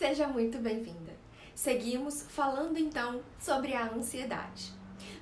Seja muito bem-vinda. Seguimos falando então sobre a ansiedade.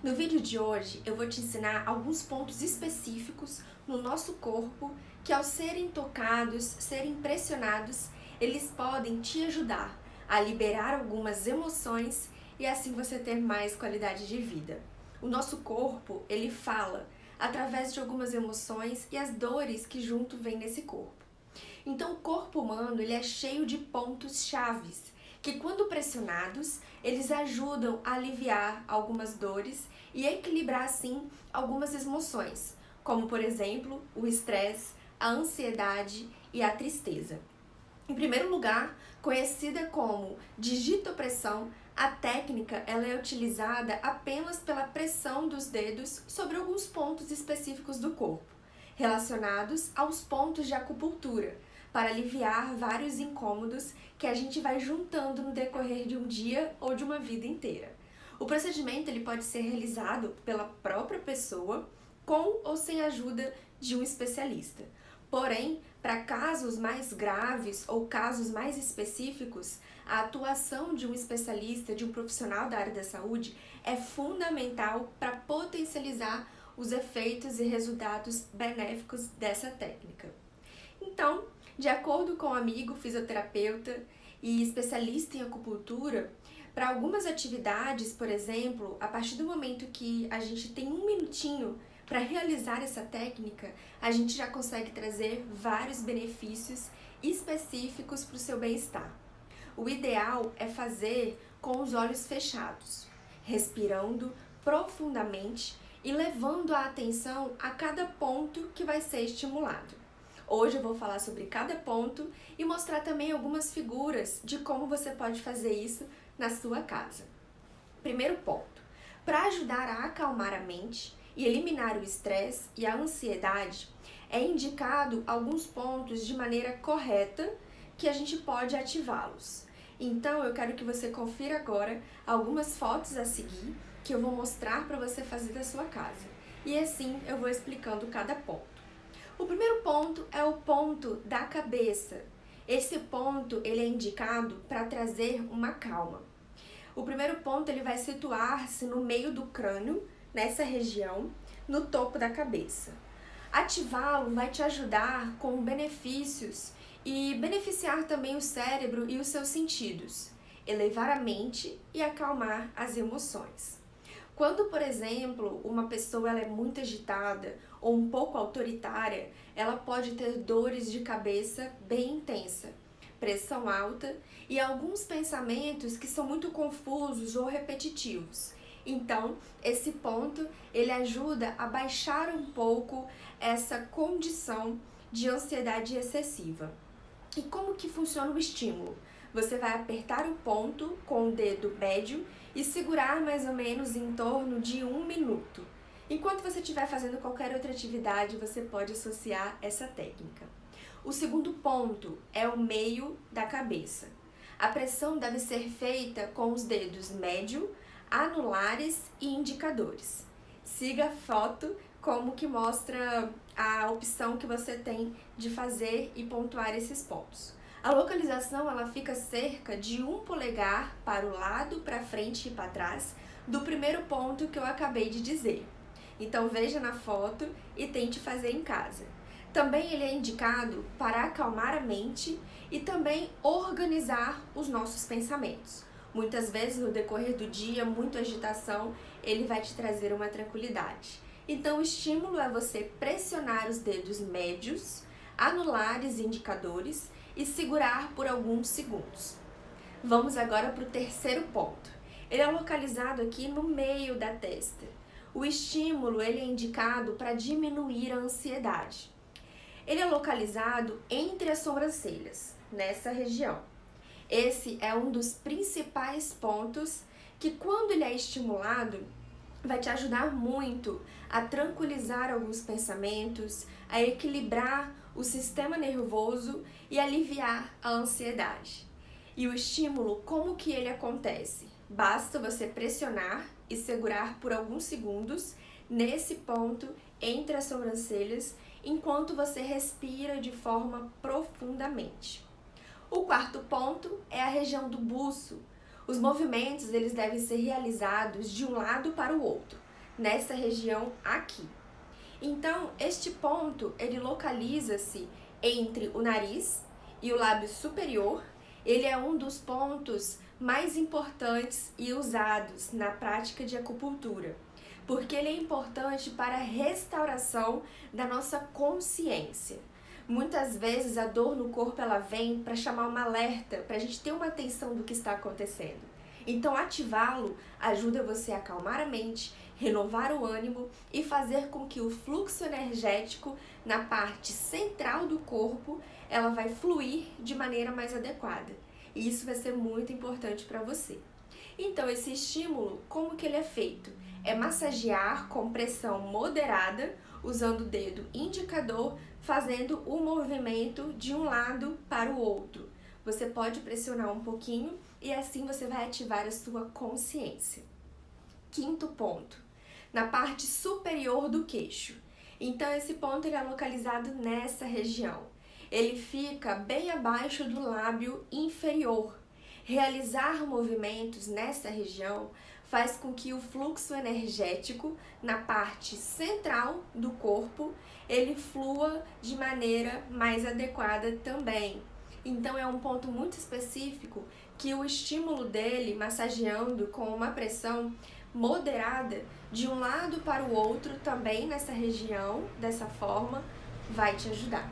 No vídeo de hoje eu vou te ensinar alguns pontos específicos no nosso corpo que, ao serem tocados, serem pressionados, eles podem te ajudar a liberar algumas emoções e assim você ter mais qualidade de vida. O nosso corpo, ele fala através de algumas emoções e as dores que junto vêm nesse corpo. Então o corpo humano, ele é cheio de pontos chaves que, quando pressionados, eles ajudam a aliviar algumas dores e equilibrar assim algumas emoções, como por exemplo o estresse, a ansiedade e a tristeza. Em primeiro lugar, conhecida como digitopressão, a técnica ela é utilizada apenas pela pressão dos dedos sobre alguns pontos específicos do corpo, relacionados aos pontos de acupuntura, para aliviar vários incômodos que a gente vai juntando no decorrer de um dia ou de uma vida inteira. O procedimento ele pode ser realizado pela própria pessoa, com ou sem a ajuda de um especialista. Porém, para casos mais graves ou casos mais específicos, a atuação de um especialista, de um profissional da área da saúde, é fundamental para potencializar os efeitos e resultados benéficos dessa técnica. Então, de acordo com um amigo fisioterapeuta e especialista em acupuntura, para algumas atividades, por exemplo, a partir do momento que a gente tem um minutinho para realizar essa técnica, a gente já consegue trazer vários benefícios específicos para o seu bem-estar. O ideal é fazer com os olhos fechados, respirando profundamente e levando a atenção a cada ponto que vai ser estimulado. Hoje eu vou falar sobre cada ponto e mostrar também algumas figuras de como você pode fazer isso na sua casa. Primeiro ponto, para ajudar a acalmar a mente e eliminar o estresse e a ansiedade, é indicado alguns pontos de maneira correta que a gente pode ativá-los. Então eu quero que você confira agora algumas fotos a seguir que eu vou mostrar para você fazer da sua casa. E assim eu vou explicando cada ponto. O primeiro ponto é o ponto da cabeça. Esse ponto ele é indicado para trazer uma calma. O primeiro ponto ele vai situar-se no meio do crânio, nessa região, no topo da cabeça. Ativá-lo vai te ajudar com benefícios e beneficiar também o cérebro e os seus sentidos, elevar a mente e acalmar as emoções. Quando, por exemplo, uma pessoa ela é muito agitada ou um pouco autoritária, ela pode ter dores de cabeça bem intensa, pressão alta e alguns pensamentos que são muito confusos ou repetitivos. Então, esse ponto ele ajuda a baixar um pouco essa condição de ansiedade excessiva. E como que funciona o estímulo? Você vai apertar o ponto com o dedo médio e segurar mais ou menos em torno de 1 minuto. Enquanto você estiver fazendo qualquer outra atividade, você pode associar essa técnica. O segundo ponto é o meio da cabeça. A pressão deve ser feita com os dedos médio, anulares e indicadores. Siga a foto como que mostra a opção que você tem de fazer e pontuar esses pontos. A localização ela fica cerca de 1 polegar para o lado, para frente e para trás do primeiro ponto que eu acabei de dizer. Então veja na foto e tente fazer em casa. Também ele é indicado para acalmar a mente e também organizar os nossos pensamentos. Muitas vezes no decorrer do dia, muita agitação, ele vai te trazer uma tranquilidade. Então o estímulo é você pressionar os dedos médios, anulares e indicadores e segurar por alguns segundos. Vamos agora para o terceiro ponto. Ele é localizado aqui no meio da testa. O estímulo ele é indicado para diminuir a ansiedade. Ele é localizado entre as sobrancelhas, nessa região. Esse é um dos principais pontos que, quando ele é estimulado, vai te ajudar muito a tranquilizar alguns pensamentos, a equilibrar o sistema nervoso e aliviar a ansiedade. E o estímulo, como que ele acontece? Basta você pressionar e segurar por alguns segundos nesse ponto entre as sobrancelhas, enquanto você respira de forma profundamente. O quarto ponto é a região do buço. Os movimentos eles devem ser realizados de um lado para o outro, nessa região aqui. Então, este ponto, ele localiza-se entre o nariz e o lábio superior. Ele é um dos pontos mais importantes e usados na prática de acupuntura, porque ele é importante para a restauração da nossa consciência. Muitas vezes a dor no corpo ela vem para chamar um alerta, para a gente ter uma atenção do que está acontecendo. Então ativá-lo ajuda você a acalmar a mente, renovar o ânimo e fazer com que o fluxo energético na parte central do corpo ela vai fluir de maneira mais adequada. E isso vai ser muito importante para você. Então esse estímulo, como que ele é feito? É massagear com pressão moderada, usando o dedo indicador, fazendo o movimento de um lado para o outro. Você pode pressionar um pouquinho e assim você vai ativar a sua consciência. Quinto ponto, na parte superior do queixo. Então esse ponto ele é localizado nessa região. Ele fica bem abaixo do lábio inferior. Realizar movimentos nessa região faz com que o fluxo energético na parte central do corpo ele flua de maneira mais adequada também. Então é um ponto muito específico que o estímulo dele, massageando com uma pressão moderada de um lado para o outro também nessa região, dessa forma, vai te ajudar.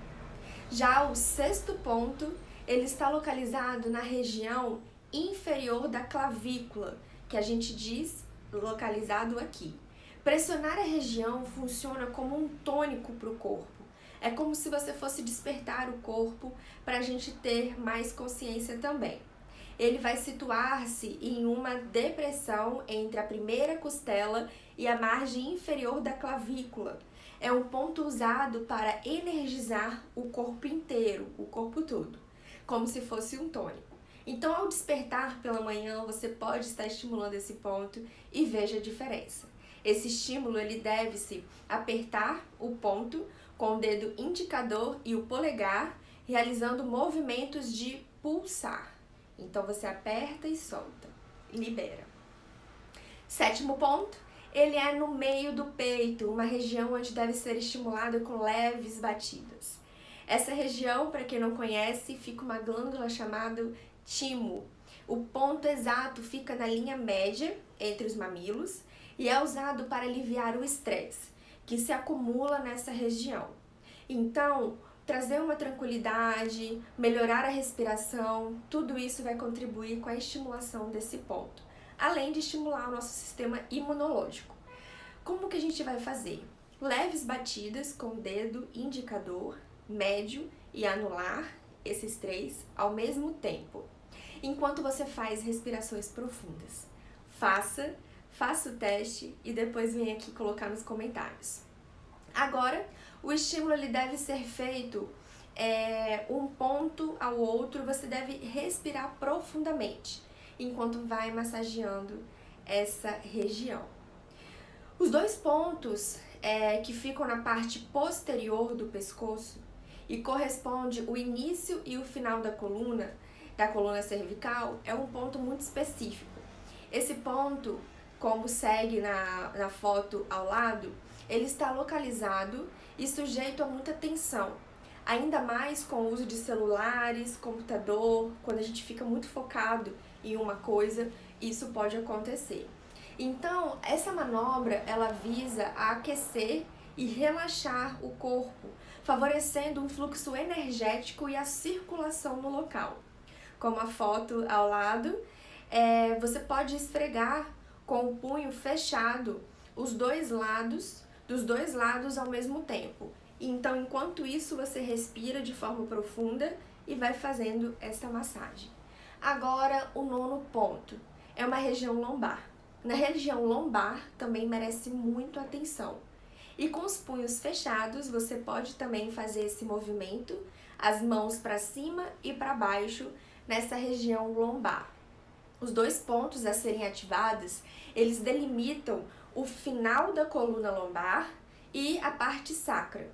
Já o sexto ponto, ele está localizado na região inferior da clavícula, que a gente diz localizado aqui. Pressionar a região funciona como um tônico para o corpo. É como se você fosse despertar o corpo para a gente ter mais consciência também. Ele vai situar-se em uma depressão entre a primeira costela e a margem inferior da clavícula. É um ponto usado para energizar o corpo inteiro, o corpo todo, como se fosse um tônico. Então, ao despertar pela manhã, você pode estar estimulando esse ponto e veja a diferença. Esse estímulo ele deve-se apertar o ponto com o dedo indicador e o polegar, realizando movimentos de pulsar. Então você aperta e solta, libera. Sétimo ponto, ele é no meio do peito, uma região onde deve ser estimulado com leves batidas. Essa região, para quem não conhece, fica uma glândula chamada timo. O ponto exato fica na linha média entre os mamilos e é usado para aliviar o estresse que se acumula nessa região. Então, trazer uma tranquilidade, melhorar a respiração, tudo isso vai contribuir com a estimulação desse ponto, além de estimular o nosso sistema imunológico. Como que a gente vai fazer? Leves batidas com o dedo indicador, médio e anular, esses três, ao mesmo tempo, enquanto você faz respirações profundas. Faça o teste e depois vem aqui colocar nos comentários. Agora, o estímulo ele deve ser feito um ponto ao outro, você deve respirar profundamente enquanto vai massageando essa região. Os dois pontos que ficam na parte posterior do pescoço e corresponde o início e o final da coluna cervical, é um ponto muito específico. Esse ponto, como segue na foto ao lado, ele está localizado e sujeito a muita tensão, ainda mais com o uso de celulares, computador, quando a gente fica muito focado em uma coisa, isso pode acontecer. Então, essa manobra, ela visa aquecer e relaxar o corpo, favorecendo um fluxo energético e a circulação no local. Como a foto ao lado, você pode esfregar com o punho fechado dos dois lados ao mesmo tempo. Então, enquanto isso, você respira de forma profunda e vai fazendo essa massagem. Agora, o nono ponto é uma região lombar. Na região lombar também merece muito atenção. E com os punhos fechados, você pode também fazer esse movimento, as mãos para cima e para baixo nessa região lombar. Os dois pontos a serem ativados, eles delimitam o final da coluna lombar e a parte sacra.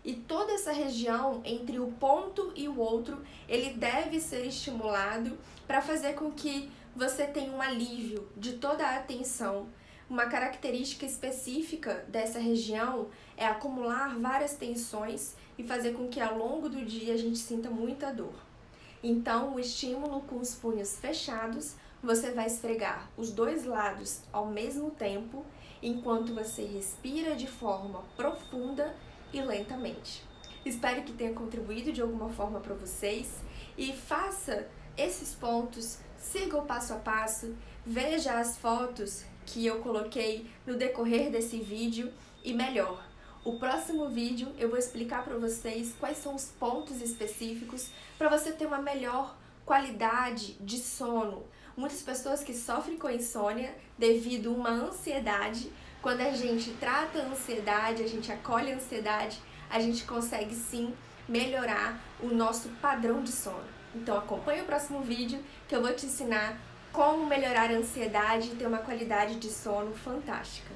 e toda essa região entre o ponto e o outro, ele deve ser estimulado para fazer com que você tenha um alívio de toda a tensão. Uma característica específica dessa região é acumular várias tensões e fazer com que ao longo do dia a gente sinta muita dor. Então, o estímulo com os punhos fechados, você vai esfregar os dois lados ao mesmo tempo, enquanto você respira de forma profunda e lentamente. Espero que tenha contribuído de alguma forma para vocês e faça esses pontos, siga o passo a passo, veja as fotos que eu coloquei no decorrer desse vídeo e melhor. O próximo vídeo eu vou explicar para vocês quais são os pontos específicos para você ter uma melhor qualidade de sono. Muitas pessoas que sofrem com insônia devido a uma ansiedade, quando a gente trata a ansiedade, a gente acolhe a ansiedade, a gente consegue sim melhorar o nosso padrão de sono. Então acompanhe o próximo vídeo que eu vou te ensinar como melhorar a ansiedade e ter uma qualidade de sono fantástica.